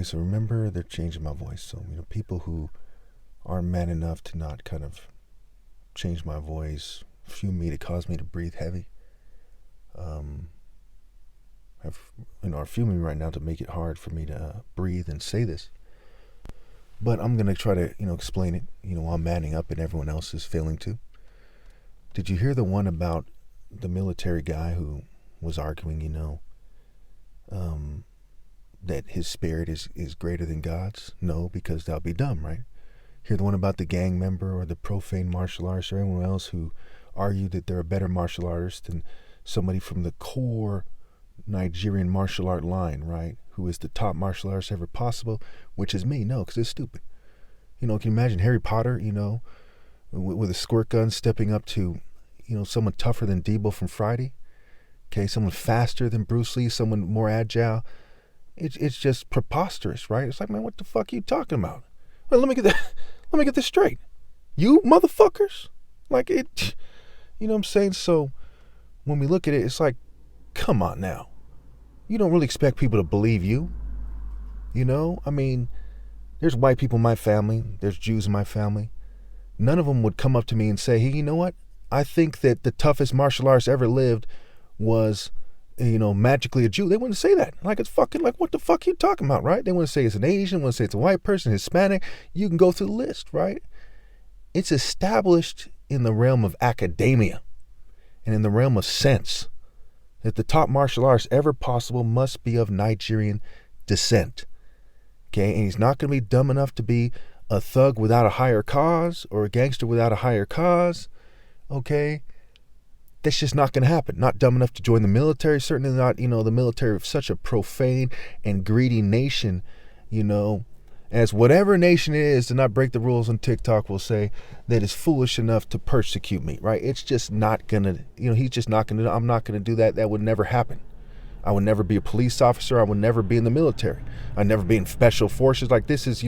So remember, they're changing my voice. So, people who aren't man enough to not kind of change my voice, fume me to cause me to breathe heavy, are fuming me right now to make it hard for me to breathe and say this. But I'm going to try to, explain it, while I'm manning up and everyone else is failing to. Did you hear the one about the military guy who was arguing, that his spirit is greater than God's? No, because that'll be dumb, right? Hear the one about the gang member or the profane martial artist or anyone else who argued that they're a better martial artist than somebody from the core Nigerian martial art line, right? Who is the top martial artist ever possible, which is me. No, because it's stupid. Can you imagine Harry Potter, with a squirt gun stepping up to, someone tougher than Debo from Friday? Okay, someone faster than Bruce Lee, someone more agile. It's just preposterous, right? It's like, man, what the fuck are you talking about? Well, let me get this straight. You motherfuckers? Like it, what I'm saying? So when we look at it, it's like, come on now. You don't really expect people to believe you. There's white people in my family. There's Jews in my family. None of them would come up to me and say, hey, you know what? I think that the toughest martial artist ever lived was, magically a Jew. They wouldn't say that. Like, it's fucking, like, what the fuck are you talking about, right? They wouldn't say it's an Asian. They wouldn't say it's a white person, Hispanic. You can go through the list, right? It's established in the realm of academia and in the realm of sense that the top martial artist ever possible must be of Nigerian descent. Okay, and he's not going to be dumb enough to be a thug without a higher cause or a gangster without a higher cause. Okay, that's just not going to happen. Not dumb enough to join the military. Certainly not, the military of such a profane and greedy nation, as whatever nation it is to not break the rules on TikTok will say, that is foolish enough to persecute me, right? It's just not going to, he's just not going to, I'm not going to do that. That would never happen. I would never be a police officer. I would never be in the military. I'd never be in special forces. Like this is,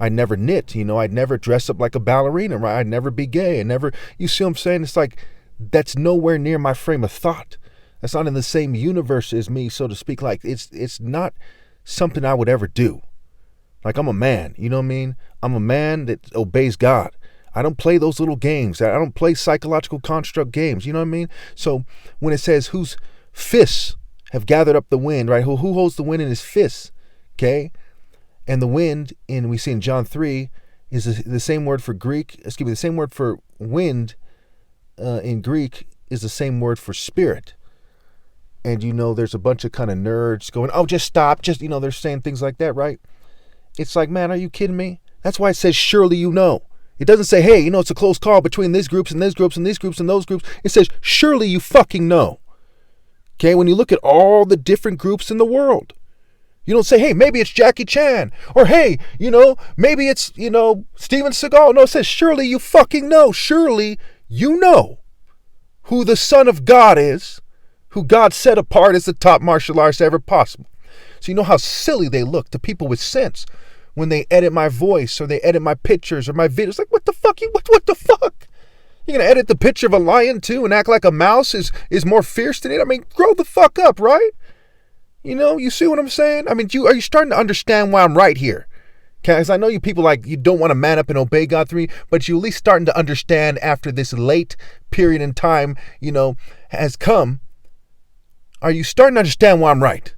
I'd never knit, I'd never dress up like a ballerina, right? I'd never be gay. You see what I'm saying? It's like, that's nowhere near my frame of thought. That's not in the same universe as me, so to speak. Like it's not something I would ever do. Like I'm a man, you know what I mean? I'm a man that obeys God. I don't play those little games. I don't play psychological construct games, you know what I mean? So when it says whose fists have gathered up the wind, right? Who holds the wind in his fists, okay? And the wind, we see in John 3, is the same word for the same word for wind in Greek is the same word for spirit. And there's a bunch of kind of nerds going, oh, just stop. They're saying things like that, right? It's like, man, are you kidding me? That's why it says, surely you know. It doesn't say, hey, it's a close call between these groups and these groups and these groups and those groups. It says, surely you fucking know. Okay, when you look at all the different groups in the world, you don't say, hey, maybe it's Jackie Chan. Or, hey, maybe it's, Steven Seagal. No, it says, surely you fucking know. Surely you know who the Son of God is, who God set apart as the top martial artist ever possible. So you know how silly they look to people with sense when they edit my voice or they edit my pictures or my videos. Like, what the fuck? What the fuck? You're going to edit the picture of a lion too and act like a mouse is more fierce than it? I mean, grow the fuck up, right? You see what I'm saying? I mean, are you starting to understand why I'm right here? Because I know you people you don't want to man up and obey God through me, but you at least starting to understand after this late period in time, has come. Are you starting to understand why I'm right?